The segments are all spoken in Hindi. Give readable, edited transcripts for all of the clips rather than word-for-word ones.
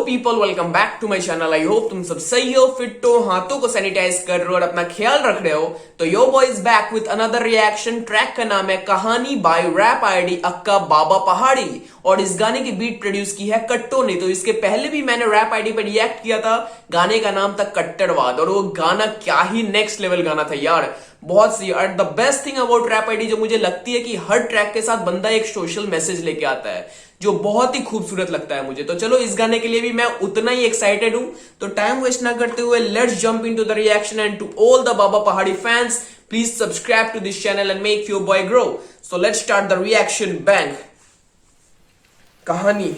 People, welcome back to my channel. I hope तुम सब सही हो, फिट हो, हाथों को सैनिटाइज कर रहे हो और अपना ख्याल रख रहे हो। तो yo boy is back with another reaction. Track का नाम है कहानी बाय रैप आईडी अक्का बाबा पहाड़ी और इस गाने की बीट प्रोड्यूस की है कट्टो ने। तो इसके पहले भी मैंने रैप आईडी पर रिएक्ट किया था, गाने का नाम था कट्टरवाद और वो गाना क्या ही नेक्स्ट लेवल गाना था यार, बहुत सी। और the best thing about rap ID जो मुझे लगती है कि हर ट्रैक के साथ बंदा एक सोशल मैसेज लेके आता है जो बहुत ही खूबसूरत लगता है मुझे। तो चलो इस गाने के लिए भी मैं उतना ही एक्साइटेड हूं, तो टाइम वेस्ट ना करते हुए let's jump into the reaction. And to all the Baba Pahadi fans, please subscribe to this channel and make your boy grow. So let's start the reaction. Bang कहानी।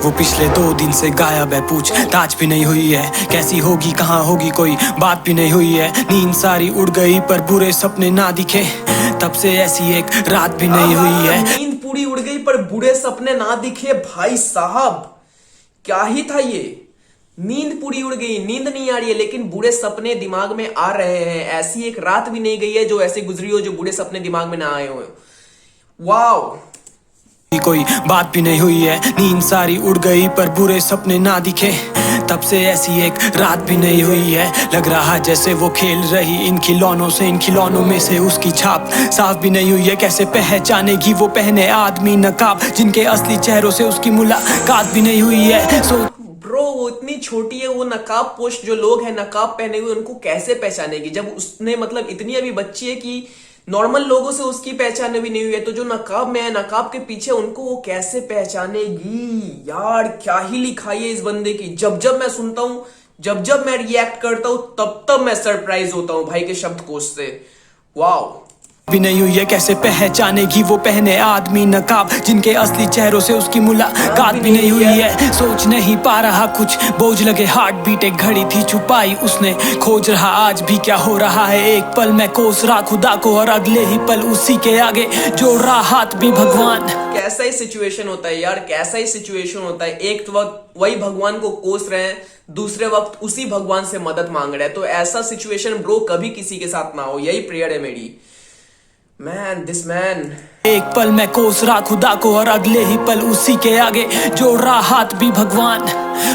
वो पिछले 2 दिन से गायब है, पूछ ताज भी नहीं हुई है, कैसी होगी कहाँ होगी कोई बात भी नहीं हुई है। नींद सारी उड़ गई पर बुरे सपने ना दिखे, तब से ऐसी एक रात भी नहीं हुई है। नींद पूरी उड़ गई पर बुरे सपने ना दिखे। भाई साहब क्या ही था ये। नींद पूरी उड़ गई, नींद नहीं आ रही है लेकिन बुरे सपने दिमाग में आ रहे हैं। ऐसी एक रात भी नहीं गई है जो ऐसे गुजरी हो जो बुरे सपने दिमाग में ना आए हो। वाओ, कोई बात भी नहीं हुई है। नींद सारी उड़ गई पर बुरे सपने ना दिखे, तब से ऐसी एक रात भी नहीं हुई है। लग रहा जैसे वो खेल रही इन खिलौनों से, इन खिलौनों में से उसकी छाप साफ भी नहीं हुई है। कैसे पहचानेगी वो पहने आदमी नकाब जिनके असली चेहरों से उसकी मुलाकात भी नहीं हुई है। ब्रो वो इतनी छोटी है, वो नकाब पोस्ट जो लोग हैं नकाब पहने हुए उनको कैसे पहचानेगी जब उसने मतलब इतनी अभी बच्ची है कि नॉर्मल लोगों से उसकी पहचान भी नहीं हुई है। तो जो नकाब में है, नकाब के पीछे उनको वो कैसे पहचानेगी यार। क्या ही लिखाई है इस बंदे की। जब जब मैं सुनता हूं, जब जब मैं रिएक्ट करता हूं, तब तब मैं सरप्राइज होता हूं भाई के शब्दकोश से। वाओ भी नहीं हुई है। कैसे पहचानेगी वो पहने आदमी नकाब जिनके असली चेहरों से उसकी मुलाकात भी नहीं हुई है। सोच नहीं पा रहा कुछ, बोझ लगे हार्ट बीट, एक घड़ी थी छुपाई उसने, खोज रहा आज भी क्या हो रहा है। एक पल मैं कोस रहा खुदा को और अगले ही पल उसी के आगे जोड़ रहा हाथ भी भगवान। कैसा ही सिचुएशन होता है यार, कैसा ही सिचुएशन होता है। एक वक्त वही भगवान को कोस रहे हैं, दूसरे वक्त उसी भगवान से मदद मांग रहे हैं। तो ऐसा सिचुएशन ब्रो कभी किसी के साथ ना हो, यही प्रेयर है मेरी। Man this man. एक पल मैं कोस रहा खुदा को और अगले ही पल उसी के आगे जोड़ रहा हाथ भी भगवान।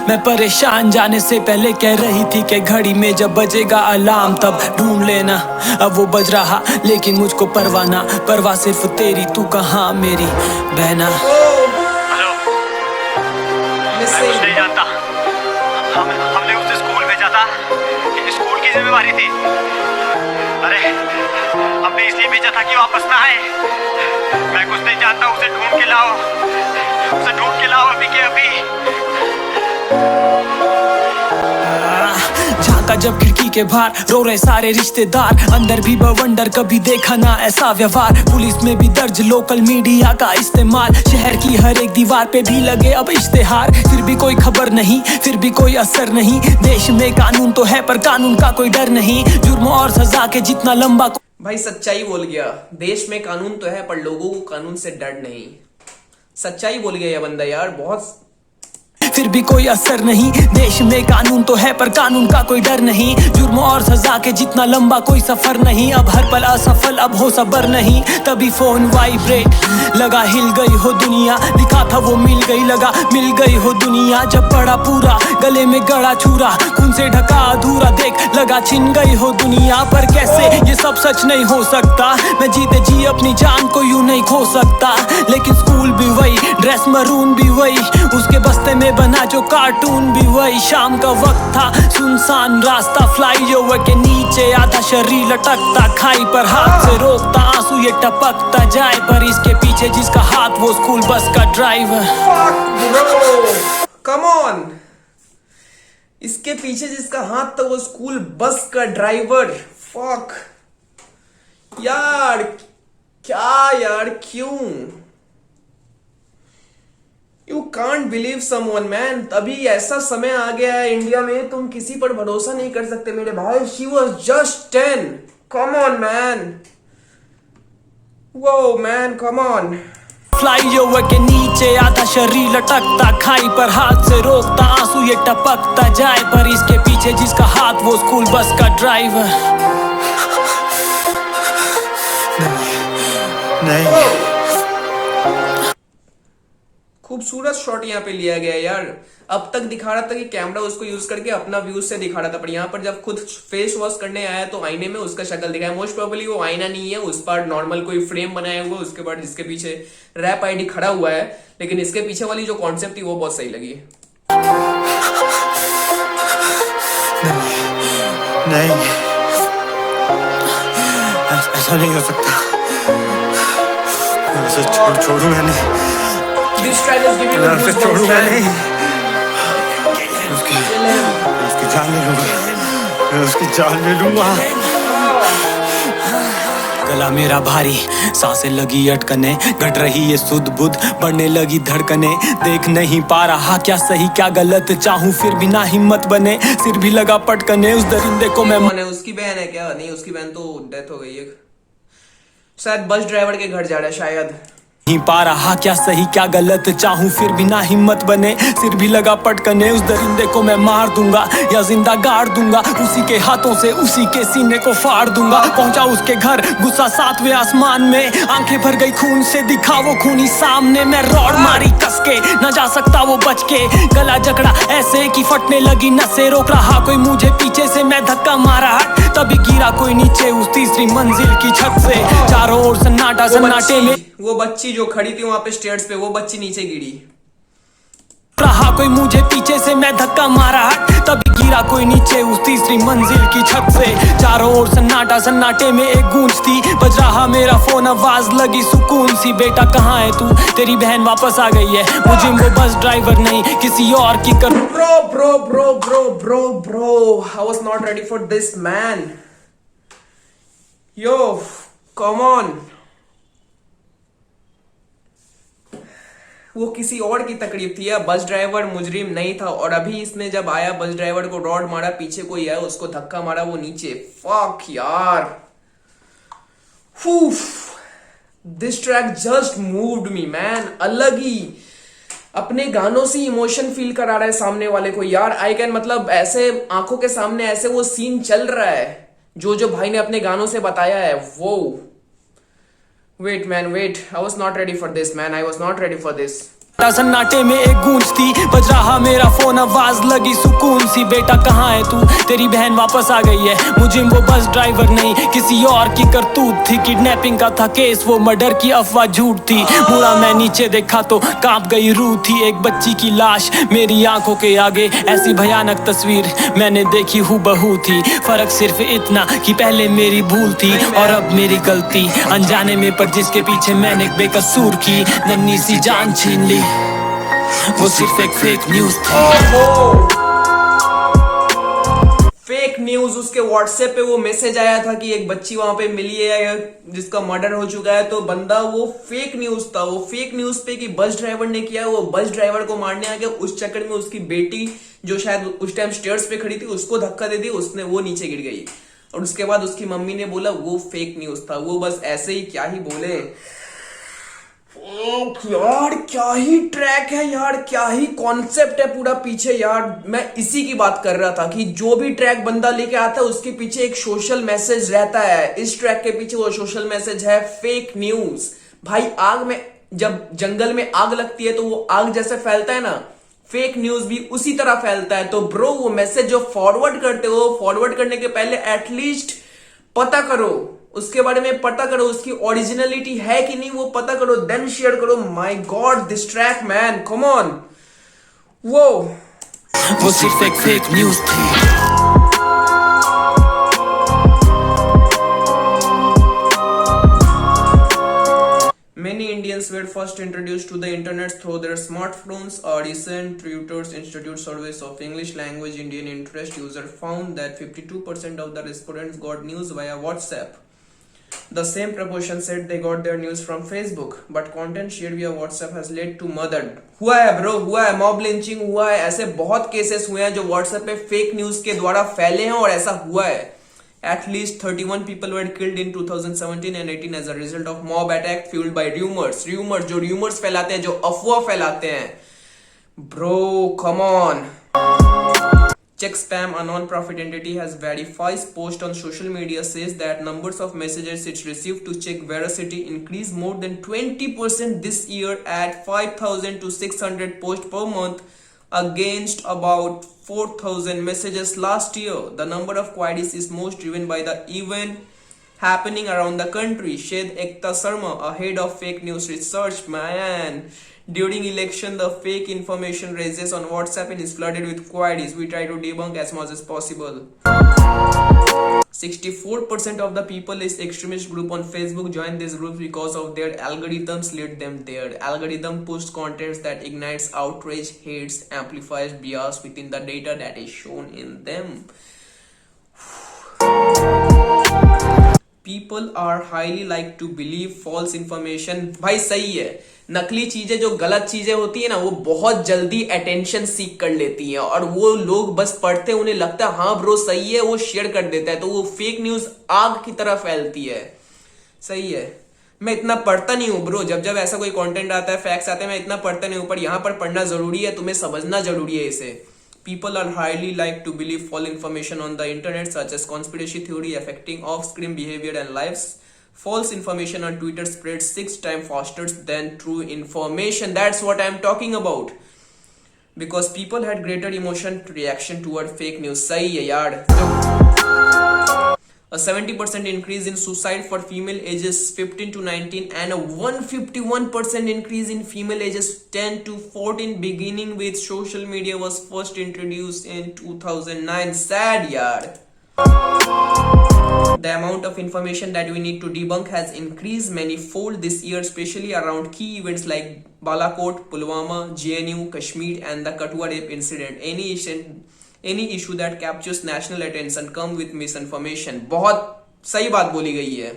मैं परेशान जाने से पहले कह रही थी कि घड़ी में जब बजेगा अलार्म तब ढूंढ लेना। अब वो बज रहा लेकिन मुझको परवाह सिर्फ तेरी, तू कहाँ मेरी बहना। हेलो, मैं कुछ नहीं जानता। हमने उसे स्कूल भेजा था, स्कूल की जिम्मेवारी थी। अरे हमने इसलिए भेजा था कि वापस ना आए। मैं कुछ नहीं जानता, उसे ढूंढ के लाओ, उसे ढूंढ के लाओ अभी के अभी। झांका जब खिड़की के बाहर रो रहे सारे रिश्तेदार, अंदर भी बवंडर कभी देखा ना ऐसा व्यवहार। पुलिस में भी दर्ज, लोकल मीडिया का इस्तेमाल, शहर की हर एक दीवार पे भी लगे अब इश्तेहार। फिर भी कोई खबर नहीं, फिर भी कोई असर नहीं। देश में कानून तो है पर कानून का कोई डर नहीं। जुर्म और सजा के जितना लंबा भाई सच्चाई बोल गया। देश में कानून तो है पर लोगों को कानून से डर नहीं। सच्चाई बोल गया ये बंदा यार, बहुत। फिर भी कोई असर नहीं। देश में कानून तो है पर कानून का कोई डर नहीं। जुर्म और सजा के जितना लंबा कोई सफर नहीं। अब हर पल असफल, अब हो सबर नहीं। तभी फोन वाइब्रेट लगा, हिल गई हो दुनिया। लिखा था वो मिल गई, लगा मिल गई हो दुनिया। जब पड़ा पूरा गले में गड़ा छुरा, खून से ढका अधूरा, देख लगा छिन गई हो दुनिया। पर कैसे ये सब सच नहीं हो सकता। मैं जीते जी अपनी जान को यूं नहीं खो सकता। लेकिन स्कूल भी वही, ड्रेस मरून भी वही, उसके बस्ते में बना जो कार्टून भी वही। शाम का वक्त था, सुनसान रास्ता, फ्लाई ओवर के नीचे आधा शरीर लटकता। खाई पर हाथ से रोकता, आंसू ये टपकता जाए। पर इसके पीछे जिसका हाथ वो स्कूल बस का ड्राइवर। कम ऑन, इसके पीछे जिसका हाथ था वो स्कूल बस का ड्राइवर। फक यार, क्या यार, क्यों? You can't believe someone man। अभी ऐसा समय आ गया है इंडिया में, तुम किसी पर भरोसा नहीं कर सकते मेरे भाई। She was just 10। Come on man। Whoa man, come on। Fly over के नीचे आधा शरीर लटकता। खाई पर हाथ से रोकता, आंसू ये टपकता जाए। पर इसके पीछे जिसका हाथ वो स्कूल बस का ड्राइवर। खूबसूरत शॉट यहाँ पे लिया गया यार। अब तक दिखा रहा था कि कैमरा उसको यूज करके अपना व्यूज से दिखा रहा था, पर यहाँ पर जब खुद फेस वॉश करने आया तो आईने में उसका शक्ल दिखाया। मोस्ट प्रोबेबली वो आईना नहीं है, उस पर नॉर्मल कोई फ्रेम बनाया हुआ, उसके बाद जिसके पीछे रैप आईडी खड़ा हुआ है। लेकिन इसके पीछे वाली जो कॉन्सेप्ट थी वो बहुत सही लगी। नहीं, ऐसा नहीं हो सकता। मैं उसे छोड़ूंगा नहीं। This track is giving me goosebumps, छोड़ूंगा man. नहीं। उसकी जान ले लूंगा। मैं उसकी जान ले लूंगा। गला मेरा भारी, सांसें लगी अटकने, घट रही ये सुध बुध, बढ़ने लगी धड़कने। देख नहीं पा रहा क्या सही क्या गलत, चाहूं फिर भी ना हिम्मत बने, सिर भी लगा पटकने। उस दरिंदे को मैं कौन है? उसकी बहन है क्या? नहीं, उसकी बहन तो डेथ हो गई है शायद, बस ड्राइवर के घर जा रहा है शायद। नहीं पा रहा क्या सही क्या गलत, चाहूं फिर भी ना हिम्मत बने, सिर भी लगा पटकने। उस दरिंदे को मैं मार दूंगा या जिंदा गाड़ दूंगा, उसी के हाथों से उसी के सीने को फाड़ दूंगा। पहुंचा उसके घर गुस्सा 7वें आसमान में, आंखें भर गई खून से, दिखा वो खूनी सामने। मैं रॉड मारी कस के, न जा सकता वो बच के, गला जकड़ा ऐसे कि फटने लगी नसें। रोक रहा कोई मुझे पीछे से, मैं धक्का मारा हट, तभी गिरा कोई नीचे उस तीसरी मंजिल की छत से। चारों ओर सन्नाटा, सन्नाटे में वो बच्ची जो खड़ी थी वहां पे स्टेयर्स पे, वो बच्ची नीचे गिरी। रहा कोई मुझे पीछे से, मैं धक्का मारा हट, तभी गिरा कोई नीचे उस तीसरी मंजिल की छत से। चारों ओर सन्नाटा, सन्नाटे में एक गूंज थी, बज रहा मेरा फोन, आवाज लगी सुकून सी। बेटा कहाँ है तू? तेरी बहन वापस आ गई है, मुझे वो बस ड्राइवर नहीं किसी और की कर। Bro, I was not ready for this, man. Yo, come on. वो किसी और की तकलीफ थी या बस ड्राइवर मुजरिम नहीं था, और अभी इसने जब आया बस ड्राइवर को रॉड मारा, पीछे कोई आया उसको धक्का मारा, वो नीचे। फक यार, this track just moved me man. अलग ही अपने गानों से इमोशन फील करा रहा है सामने वाले को यार। आई कैन, मतलब ऐसे आंखों के सामने ऐसे वो सीन चल रहा है जो भाई ने अपने गानों से बताया है वो। Wait man, wait. I was not ready for this, man. I was not ready for this. सन्नाटे में एक गूंज थी, बज रहा मेरा फोन, आवाज लगी सुकून सी। बेटा कहाँ है तू? तेरी बहन वापस आ गई है, मुझे वो बस ड्राइवर नहीं किसी और की करतूत थी। किडनैपिंग का था केस, वो मर्डर की अफवाह झूठ थी। मुड़ा मैं नीचे देखा तो कांप गई रूह थी, एक बच्ची की लाश मेरी आंखों के आगे। ऐसी भयानक तस्वीर मैंने देखी हूबहू थी। फर्क सिर्फ इतना कि पहले मेरी भूल थी और अब मेरी गलती, अनजाने में पर जिसके पीछे मैंने बेकसूर की नन्ही सी जान छीन ली, वो सिर्फ एक फेक न्यूज थी। Fake news. उसके व्हाट्सएप पे वो मैसेज आया था कि एक बच्ची वहां पे मिली है जिसका मर्डर हो चुका है, तो बंदा वो फेक न्यूज था। वो फेक न्यूज पे कि बस ड्राइवर ने किया, वो बस ड्राइवर को मारने आ गया। उस चक्कर में उसकी बेटी जो शायद उस टाइम स्टेयर्स पे खड़ी थी उसको धक्का दे दी, उसने वो नीचे गिर गई। और उसके बाद उसकी मम्मी ने बोला वो फेक न्यूज था, वो बस ऐसे ही क्या ही बोले। यार क्या ही ट्रैक है यार, क्या ही कॉन्सेप्ट है पूरा पीछे यार। मैं इसी की बात कर रहा था कि जो भी ट्रैक बंदा लेके आता है उसके पीछे एक सोशल मैसेज रहता है। इस ट्रैक के पीछे वो सोशल मैसेज है फेक न्यूज। भाई आग में, जब जंगल में आग लगती है तो वो आग जैसे फैलता है ना, फेक न्यूज भी उसी तरह फैलता है। तो ब्रो वो मैसेज जो फॉरवर्ड करते हो, फॉरवर्ड करने के पहले एटलीस्ट पता करो, उसके बारे में पता करो, उसकी ओरिजिनलिटी है कि नहीं वो पता करो, देन शेयर करो। My God this track man, come on. वो सिर्फ एक फेक न्यूज थी। Many Indians were first introduced to the internet through their smartphones. A recent Reuters Institute survey of English language Indian interest users found that 52% of the respondents got news via WhatsApp. The same proportion said they got their news from Facebook, but content shared via WhatsApp has led to murder. हुआ है ब्रो, हुआ है, मॉब लिंचिंग हुआ है, ऐसे बहुत केसेस हुए हैं जो WhatsApp पे फेक न्यूज के द्वारा फैले हैं और ऐसा हुआ है। At least 31 people were killed in 2017 and 18 as a result of mob attack fueled by rumors. Rumors, जो rumors फैलाते हैं, जो अफवाह फैलाते हैं। Bro, come on. Check spam. A non-profit entity has verified post on social media says that numbers of messages it's received to check veracity increased more than 20% this year at 5,000 to 600 posts per month against about 4,000 messages last year. The number of queries is most driven by the event happening around the country. Shed Ekta Sharma, a head of fake news research, man. During election, the fake information raises on WhatsApp and is flooded with queries. We try to debunk as much as possible. 64% of the people is extremist group on Facebook join this group because of their algorithms lead them there. Algorithm pushed contents that ignites outrage, hates, amplifies bias within the data that is shown in them. People are highly like to believe false information. भाई सही है, नकली चीजें जो गलत चीजें होती है ना वो बहुत जल्दी अटेंशन सीख कर लेती हैं और वो लोग बस पढ़ते उन्हें लगता है हाँ ब्रो सही है, वो शेयर कर देता है, तो वो फेक न्यूज आग की तरह फैलती है. सही है, मैं इतना पढ़ता नहीं हूँ ब्रो, जब ऐसा कोई कंटेंट आता है, फैक्ट्स आते हैं, मैं इतना पढ़ता नहीं हूँ, पर यहाँ पर पढ़ना जरूरी है, तुम्हें समझना जरूरी है इसे. People are highly like to believe false information on the internet such as conspiracy theory affecting off-screen behavior and lives. False information on Twitter spreads 6 times faster than true information. That's what I'm talking about. Because people had greater emotion reaction toward fake news. सही है यार. A 70% increase in suicide for female ages 15 to 19 and a 151% increase in female ages 10 to 14 beginning with social media was first introduced in 2009. Sad yaar. The amount of information that we need to debunk has increased many-fold this year, especially around key events like Balakot, Pulwama, JNU, Kashmir and the Kathua rape incident. Any issue that captures national attention come with misinformation. बहुत सही बात बोली गई है.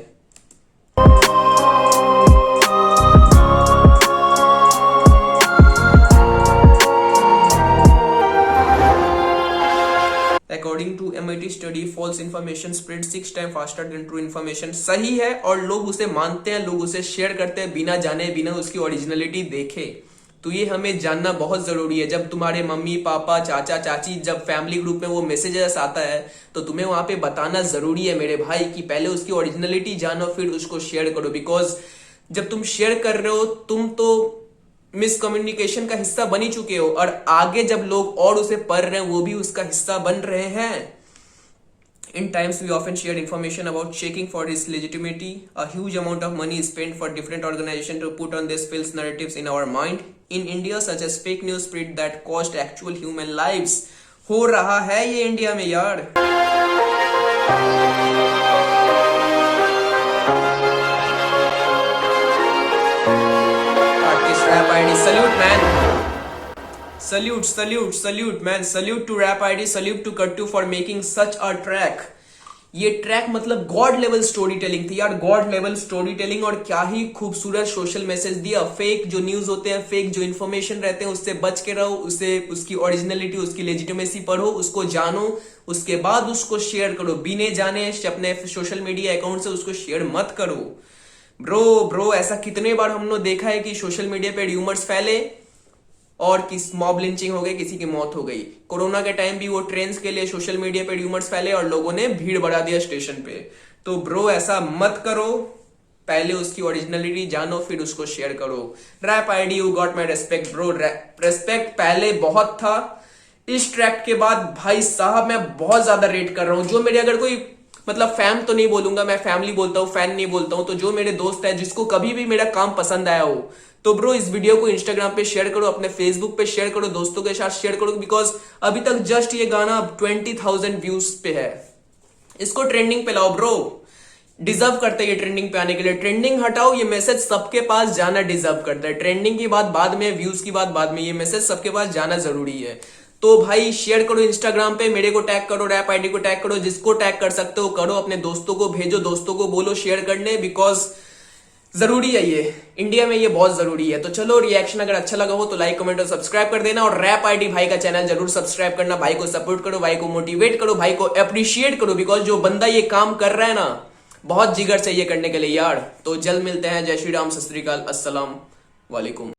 According to MIT study, false information spread 6 times faster than true information. सही है और लोग उसे मानते हैं, लोग उसे शेयर करते हैं बिना जाने, बिना उसकी ओरिजिनलिटी देखे. तो ये हमें जानना बहुत जरूरी है. जब तुम्हारे मम्मी पापा चाचा चाची जब फैमिली ग्रुप में वो मैसेजेस आता है तो तुम्हें वहां पे बताना जरूरी है मेरे भाई कि पहले उसकी ओरिजिनलिटी जानो फिर उसको शेयर करो. बिकॉज जब तुम शेयर कर रहे हो तुम तो मिसकम्युनिकेशन का हिस्सा बन ही चुके हो और आगे जब लोग और उसे पढ़ रहे हैं वो भी उसका हिस्सा बन रहे हैं. In times, we often share information about checking for its legitimacy. A huge amount of money is spent for different organizations to put on these false narratives in our mind. In India, such as fake news spread that cost actual human lives. हो रहा है ये इंडिया में यार. Artist Rap ID, salute man. Salute man. Salute to Rap ID, salute to Kattu for making such a track. ये ट्रैक मतलब गॉड लेवल स्टोरी टेलिंग थी यार, गॉड लेवल स्टोरी टेलिंग. और क्या ही खूबसूरत सोशल मैसेज दिया. फेक जो न्यूज होते हैं, फेक जो इन्फॉर्मेशन रहते हैं उससे बच के रहो, उसे उसकी ओरिजिनलिटी उसकी लेजिटिमेसी पढ़ो, उसको जानो, उसके बाद उसको शेयर करो. बिने जाने अपने सोशल मीडिया अकाउंट से उसको शेयर मत करो. ब्रो ऐसा कितने बार हमने देखा है कि सोशल मीडिया पे र्यूमर्स फैले और किस मॉब लिंचिंग हो गई, किसी की मौत हो गई. कोरोना के टाइम भी वो ट्रेन्स के लिए सोशल मीडिया पे र्यूमर्स फैले और लोगों ने भीड़ बढ़ा दिया स्टेशन पे. तो ब्रो ऐसा मत करो, पहले उसकी ओरिजिनलिटी जानो फिर उसको शेयर करो. Rap ID you got my respect bro. Respect पहले बहुत था, इस ट्रैक के बाद भाई साहब मैं बहुत ज्यादा रेट कर रहा हूं. जो मेरे अगर कोई मतलब फैम तो नहीं बोलूंगा, मैं फैमिली बोलता हूँ, फैन नहीं बोलता हूँ, तो जो मेरे दोस्त है जिसको कभी भी मेरा काम पसंद आया हो तो ब्रो इस वीडियो को इंस्टाग्राम पे शेयर करो, अपने फेसबुक पे शेयर करो, दोस्तों के साथ शेयर करो. बिकॉज अभी तक जस्ट ये गाना 20,000 व्यूज पे है. इसको ट्रेंडिंग पे लाओ ब्रो. डिजर्व करते हैं ये ट्रेंडिंग पे आने के लिए. ट्रेंडिंग हटाओ, ये मैसेज सबके पास जाना डिजर्व करता है. ट्रेंडिंग की बात बाद में, व्यूज की बात बाद में, ये मैसेज सबके पास जाना जरूरी है. तो भाई शेयर करो इंस्टाग्राम पे, मेरे को टैग करो, रैप आईडी को टैग करो, जिसको टैग कर सकते हो करो, अपने दोस्तों को भेजो, दोस्तों को बोलो शेयर करने. बिकॉज जरूरी है ये, इंडिया में ये बहुत जरूरी है. तो चलो रिएक्शन अगर अच्छा लगा हो तो लाइक कमेंट और सब्सक्राइब कर देना. और रैप आईडी भाई का चैनल जरूर सब्सक्राइब करना. भाई को सपोर्ट करो, भाई को मोटिवेट करो, भाई को अप्रिशिएट करो. बिकॉज जो बंदा ये काम कर रहा है ना बहुत जिगर चाहिए करने के लिए यार. तो जल्द मिलते हैं. जय श्री राम, सत श्री अकाल, अस्सलाम वालेकुम.